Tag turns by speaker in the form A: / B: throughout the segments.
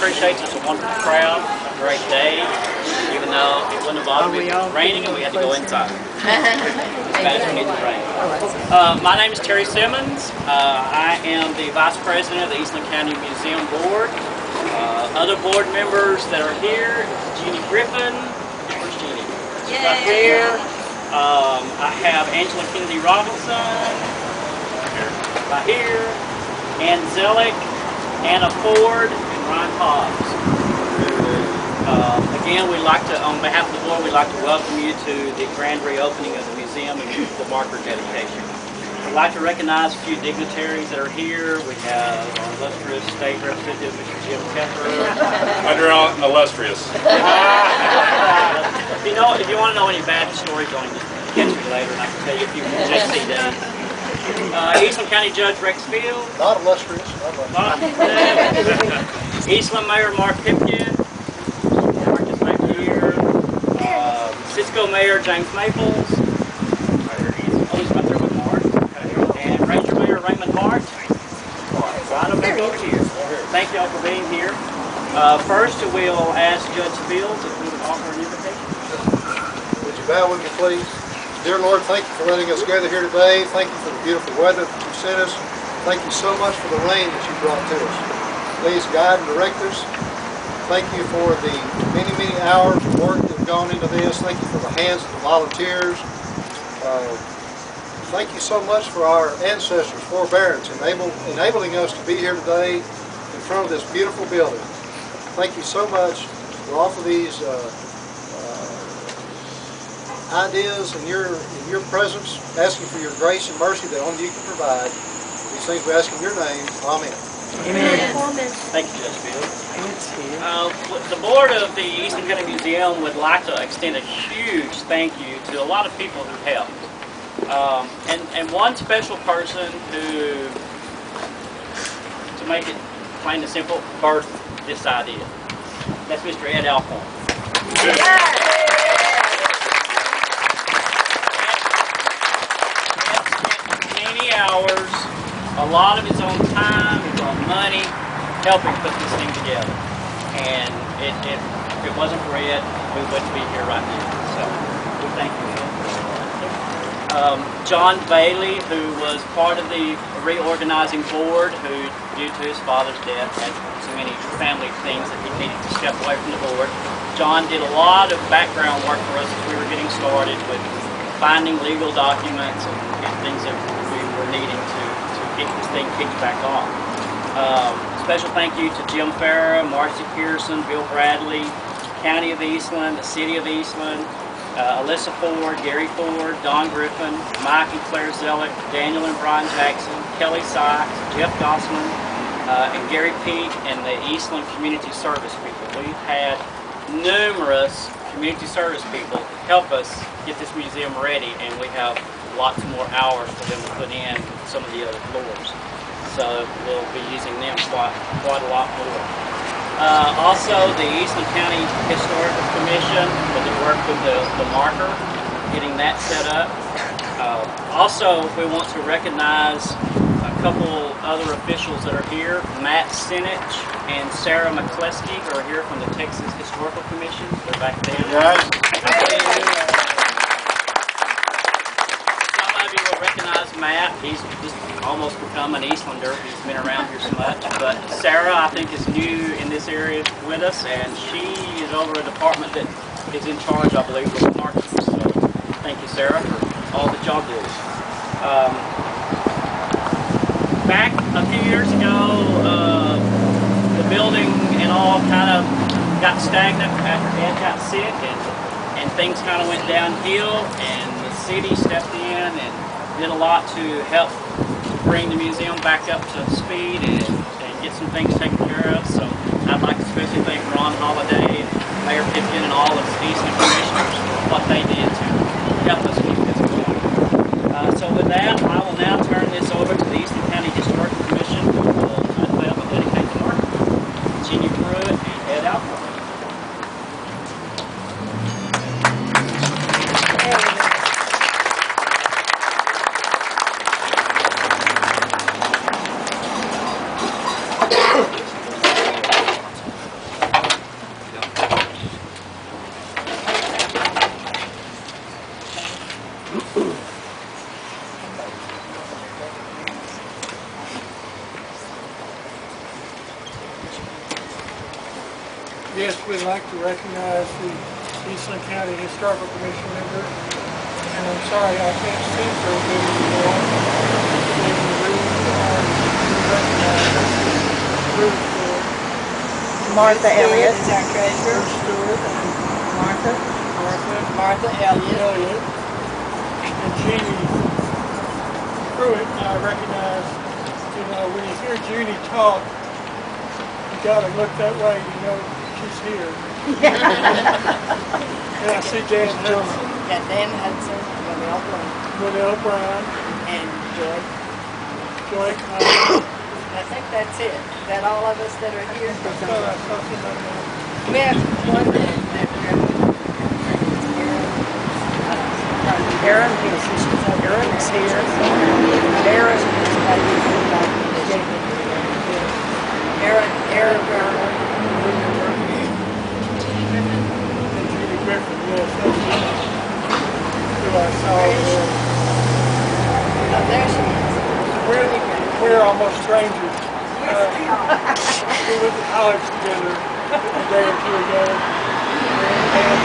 A: appreciates it's a wonderful crowd, a great day, even though it wouldn't have bothered me if it was raining and we had to go inside. As bad as we need the rain. My name is Terry Simmons. I am the Vice President of the Eastland County Museum Board. Other board members that are here, Jeannie Griffin. Where's Jeannie? She's right here. I have Angela Kennedy Robinson. Right here. Ann Zellick, Anna Ford, and Ryan Hobbs. Again, we'd like to, on behalf of the board, we'd like to welcome you to the grand reopening of the museum and the marker dedication. We'd like to recognize a few dignitaries that are here. We have our illustrious state representative, Mr. Jim Kepper.
B: Under illustrious.
A: If you want to know any bad stories, don't just catch me later, and I can tell you a few from JC days. Eastland County Judge Rex Field.
C: Not illustrious.
A: Eastland Mayor Mark Pipkin. Mark is back here. Cisco Mayor James Maples. Oh, he's right there with Mark. And Ranger Mayor Raymond Hart. Right up back over here. Thank y'all for being here. First, we'll ask Judge Fields if we would offer an invitation.
C: Would you bow with me, please? Dear Lord, thank you for letting us gather here today. Thank you for the beautiful weather that you sent us. Thank you so much for the rain that you brought to us. Please guide and direct us. Thank you for the many, many hours of work that have gone into this. Thank you for the hands of the volunteers. Thank you so much for our ancestors' forbearance, enabling us to be here today in front of this beautiful building. Thank you so much for all of these ideas in your presence, asking for your grace and mercy that only you can provide. These things we ask in your name. Amen.
A: Amen. Thank you, Judge Fields. The board of the Eastland County Museum would like to extend a huge thank you to a lot of people who helped. And one special person who, to make it plain and simple, birthed this idea. That's Mr. Ed Alcorn. Many hours, a lot of his own time, his own money, helping put this thing together. And if it wasn't for Ed, we wouldn't be here right now. So we thank you, Ed. John Bailey, who was part of the reorganizing board, who, due to his father's death, had so many family things that he needed to step away from the board. John did a lot of background work for us as we were getting started with finding legal documents and things that we were needing to get this thing kicked back off. Special thank you to Jim Farah, Marcy Pearson, Bill Bradley, County of Eastland, the City of Eastland, Alyssa Ford, Gary Ford, Don Griffin, Mike and Claire Zellick, Daniel and Brian Jackson, Kelly Sykes, Jeff Gossman, and Gary Peake, and the Eastland Community Service people. We've had numerous community service people help us get this museum ready, and we have lots more hours for them to put in some of the other floors. So we'll be using them quite a lot more. Also, the Eastland County Historical Commission for the work with the marker, getting that set up. Also, we want to recognize a couple other officials that are here. Matt Sinich and Sarah McCleskey, who are here from the Texas Historical Commission. They're back there.
C: Yes.
A: Some of you will recognize Matt. He's just almost become an Eastlander. He's been around here so much. But Sarah, I think, is new in this area with us, and she is over a department that is in charge, I believe, of markers. So thank you, Sarah, for all that y'all do. Back a few years ago, the building and all kind of got stagnant after Ed got sick, and things kind of went downhill, and the city stepped in and did a lot to help bring the museum back up to speed and get some things taken care of. So I'd like to especially thank Ron Holliday, Mayor Pipkin, and all of the Eastland commissioners for what they did to help us keep this going. So with that, I will now turn this over to the Eastland County Historical Commission, who will unveil and dedicate the marker. Jeannie Pruitt and Ed Alcorn.
D: Yes, we'd like to recognize the Eastland County Historical Commission member. And I'm sorry I can't see so good anymore.
E: Martha Elliott.
F: Is our treasurer.
D: Stewart.
F: Martha Elliott.
D: And Jeannie Pruitt. I recognize, you know, when you hear Jeannie talk, you gotta look that way, you know she's here. And I see Dan Hudson.
F: Got Dan Hudson,
D: Linnell Brown.
F: and Joy.
D: Joy Connor.
F: I think that's it. Is that all of us that are here?
D: I thought I saw somebody else.
F: We have one that
E: Aaron is here.
F: Aaron Garner.
D: And Judy Griffin, yes, that's who I saw there.
F: Oh, there she is.
D: We're almost strangers. We went to college together a day or two ago. And,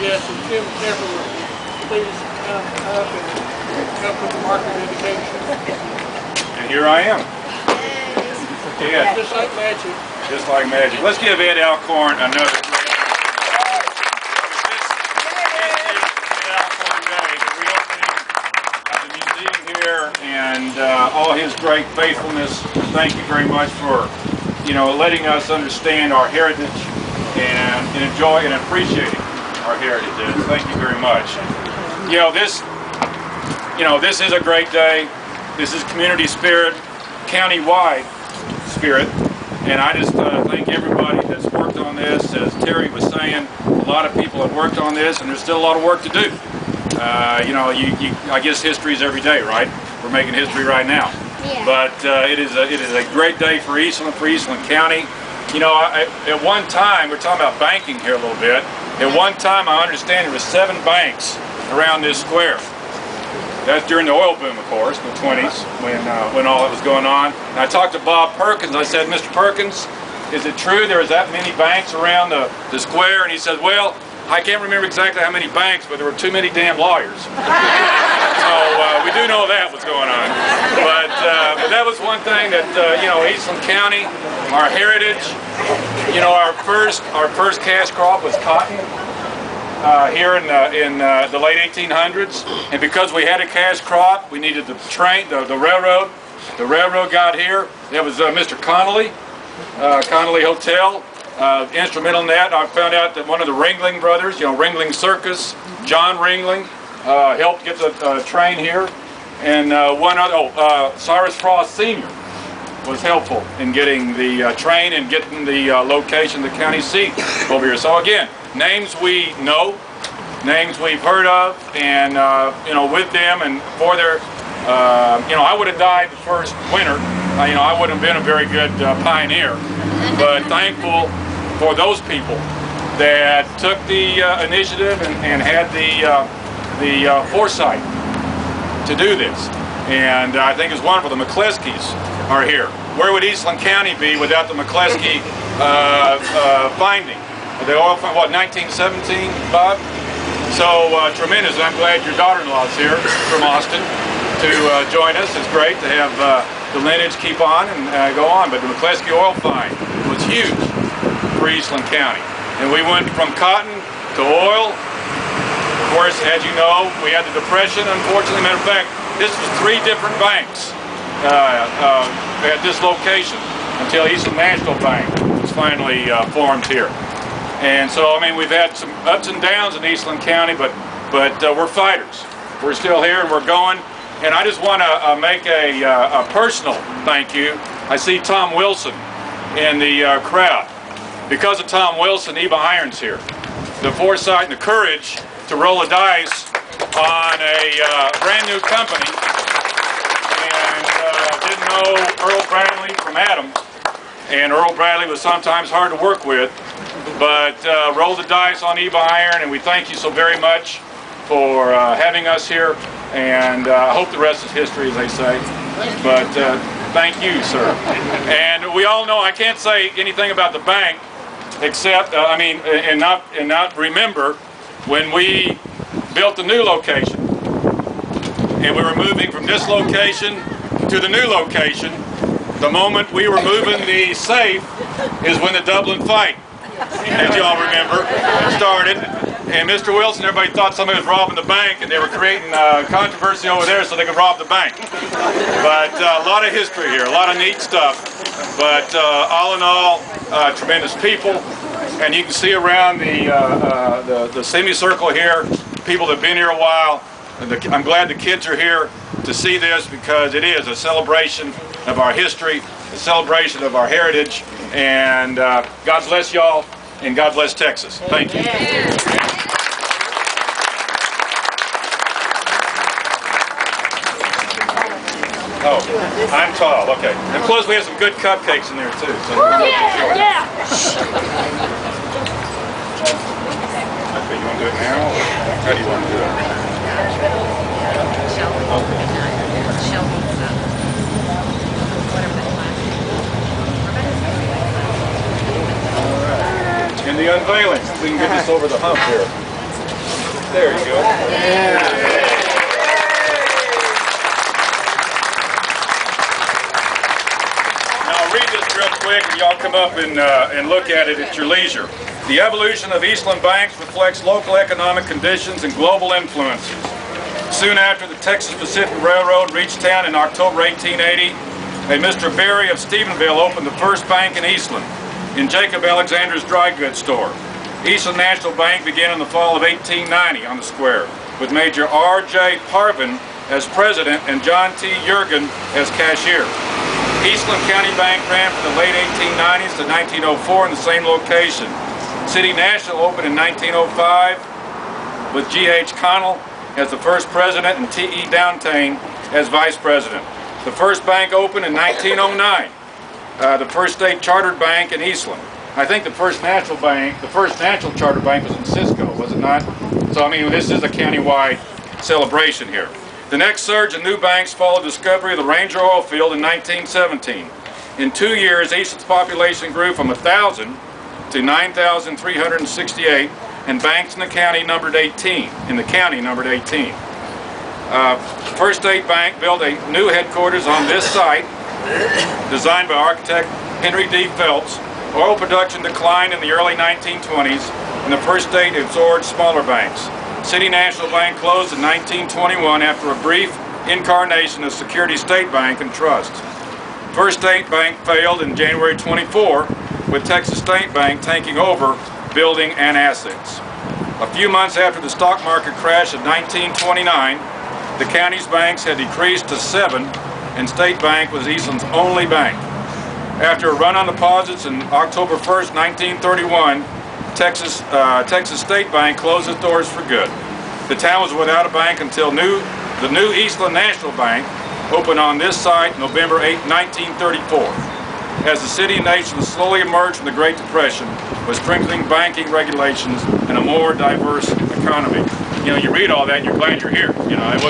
D: yes, and Tim Kemper, please come up and help with the market indication.
B: And here I am. Yeah,
D: Just like magic.
B: just like magic. Let's give Ed Alcorn another great Ed Alcorn Day, the reopening of the museum here, and all his great faithfulness. Thank you very much for, letting us understand our heritage and enjoy and appreciating our heritage. Ed. Thank you very much. This is a great day. This is community spirit, county-wide spirit, and I just thank everybody that's worked on this. As Terry was saying, a lot of people have worked on this, and there's still a lot of work to do. I guess history is every day, right? We're making history right now.
G: Yeah.
B: But it is a great day for Eastland County. At one time, we're talking about banking here a little bit. At one time, I understand there was 7 banks around this square. That's during the oil boom, of course, in the 20s, when all that was going on. And I talked to Bob Perkins. I said, Mr. Perkins, is it true there was that many banks around the square? And he said, well, I can't remember exactly how many banks, but there were too many damn lawyers. So we do know that was going on. But that was one thing that, Eastland County, our heritage, our first cash crop was cotton. Here in the late 1800s, and because we had a cash crop, we needed the train, the railroad. The railroad got here. There was Mr. Connolly Hotel, instrumental in that. I found out that one of the Ringling brothers, Ringling Circus, John Ringling, helped get the train here, and one other, Cyrus Frost Sr. was helpful in getting the train and getting the location, the county seat over here. So again, names we know, names we've heard of, and with them and for their, I would have died the first winter. I wouldn't have been a very good pioneer, but thankful for those people that took the initiative and had the foresight to do this. And I think it's wonderful. The McCleskeys are here. Where would Eastland County be without the McCleskey finding? The oil, 1917, Bob? So tremendous. I'm glad your daughter-in-law is here from Austin to join us. It's great to have the lineage keep on and go on. But the McCleskey oil find was huge for Eastland County. And we went from cotton to oil. Of course, as you know, we had the Depression, unfortunately. Matter of fact, this was 3 different banks at this location until Eastland National Bank was finally formed here. And so, we've had some ups and downs in Eastland County, but we're fighters. We're still here and we're going. And I just want to make a personal thank you. I see Tom Wilson in the crowd. Because of Tom Wilson, Eva Irons here. The foresight and the courage to roll the dice on a brand new company. And didn't know Earl Bradley from Adams. And Earl Bradley was sometimes hard to work with. but roll the dice on Eva Iron, and we thank you so very much for having us here, and I hope the rest is history, as they say. But thank you, sir. And we all know I can't say anything about the bank except, and not remember when we built the new location, and we were moving from this location to the new location. The moment we were moving the safe is when the Dublin fight, as you all remember, started. And Mr. Wilson, everybody thought somebody was robbing the bank, and they were creating controversy over there so they could rob the bank. But a lot of history here, a lot of neat stuff. But all in all, tremendous people. And you can see around the semicircle here, people that have been here a while. I'm glad the kids are here to see this, because it is a celebration of our history, a celebration of our heritage. And God bless y'all, and God bless Texas. Thank you. Oh, I'm tall. Okay. And plus, we have some good cupcakes in there too. So
D: Yeah.
B: okay, you want to do it now, or how do you want to do it? Okay. In the unveiling, we can get this over the hump here. There you go. Now I'll read this real quick, and y'all come up and look at it at your leisure. The evolution of Eastland banks reflects local economic conditions and global influences. Soon after the Texas Pacific Railroad reached town in October 1880, a Mr. Berry of Stephenville opened the first bank in Eastland, in Jacob Alexander's dry goods store. Eastland National Bank began in the fall of 1890 on the square, with Major R.J. Parvin as president and John T. Jurgen as cashier. Eastland County Bank ran from the late 1890s to 1904 in the same location. City National opened in 1905 with G.H. Connell as the first president and T.E. Downtane as vice president. The first bank opened in 1909, the first state chartered bank in Eastland. I think the first national charter bank was in Cisco, was it not? So I mean, this is a county-wide celebration here. The next surge in new banks followed the discovery of the Ranger oil field in 1917. In 2 years, Eastland's population grew from 1,000 to 9,368, and banks in the county numbered 18. First State Bank built a new headquarters on this site, designed by architect Henry D. Phelps. Oil production declined in the early 1920s, and the First State absorbed smaller banks. City National Bank closed in 1921 after a brief incarnation of Security State Bank and Trust. First State Bank failed in January 24, with Texas State Bank taking over building and assets. A few months after the stock market crash of 1929, the county's banks had decreased to 7, and State Bank was Eastland's only bank. After a run on deposits in October 1st, 1931, Texas State Bank closed its doors for good. The town was without a bank until the new Eastland National Bank opened on this site November 8, 1934. As the city and nation slowly emerged from the Great Depression, with strengthening banking regulations and a more diverse economy. You know, you read all that and you're glad you're here. You know, it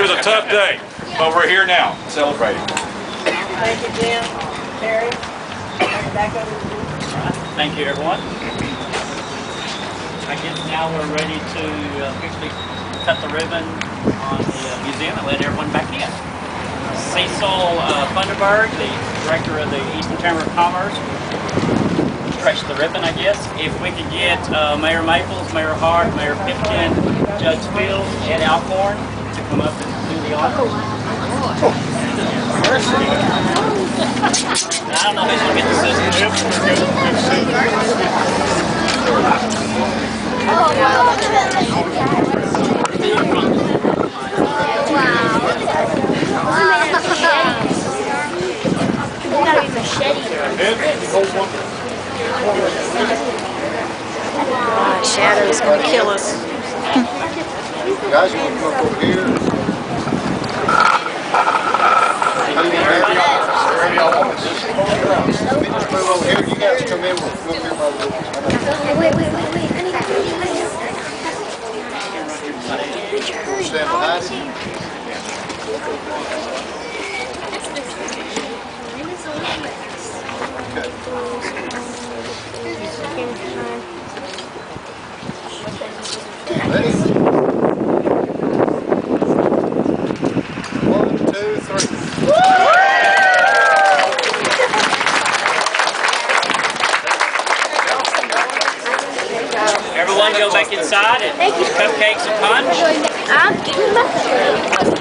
B: was a tough day, but we're here now, celebrating.
F: Thank you, Jim. Terry, back over to you.
A: Thank you, everyone. I guess now we're ready to officially cut the ribbon on the museum and let everyone back in. Cecil Funderburg, the director of the Eastern Chamber of Commerce, stretch the ribbon, I guess. If we could get Mayor Maples, Mayor Hart, Mayor Pipkin, Judge Fields, Ed Alcorn to come up and do the honors. I don't know who's going to get the system.
E: Shadow's gonna kill us.
C: Guys, you want to come over here? How do you want to just move over here. You guys come in. We'll come here by the Ready? 1, 2, 3.
A: Everyone go back inside and cupcakes and punch.
E: I'll give you my